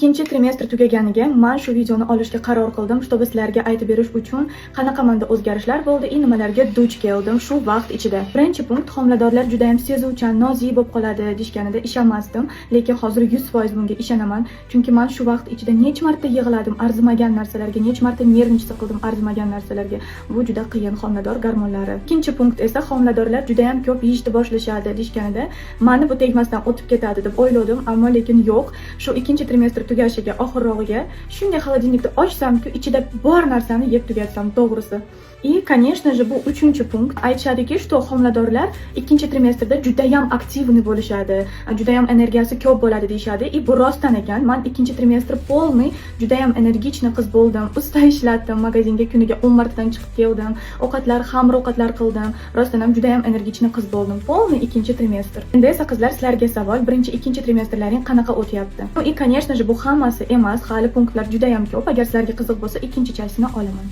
ikkinchi trimestr tugaganiga men shu videoni olishga qaror qildim, чтобы sizlarga aytib berish uchun qanaqa menda o'zgarishlar bo'ldi, nimalarga duch keldim shu vaqt ichida. Birinchi punkt, homiladorlar juda ham sezuvchan, nozik bo'lib qoladi deshganida ishonmasdim, lekin hozir 100% bunga ishonaman. Chunki men shu vaqt ichida necha marta yig'ladim arzimagan narsalarga, necha marta nervnичать qildim arzimagan narsalarga. Bu juda qiyin homilador gormonlari. Ikkinchi punkt esa homiladorlar juda ham ko'p yeyishni boshlashadi deshganida, meni bu tegmasdan o'tib ketadi deb o'yladim, ammo lekin yo'q. Shu ikkinchi trimestr tugashiga oxirrog'iga shunday холодильникni ochsam-ku, ichida bor narsani yeb tugatsam, to'g'risi. И, конечно же, bu uchinchi punkt. Aytishadiki, что homiladorlar ikkinchi trimestrda juda ham aktivni bo'lishadi, juda ham energiyasi ko'p bo'ladi deyshadi. И bu rostdan ekan. Men ikkinchi trimestr polniy juda ham energichni qiz bo'ldim. Usta ishlatdim, magazinga kuniga 10 martadan chiqib keldim, xamir ovqatlar qildim. Rostdan ham juda ham energichni qiz bo'ldim. Polniy ikkinchi trimestr. Endi esa qizlar, sizlarga savol, birinchi, ikkinchi trimestrlaring qanaqa o'tyapti? И, конечно же, bu hammasi emas, hali punktlar juda ham ko'p. Agar sizlarga qiziq bo'lsa, ikkinchi частini olaman.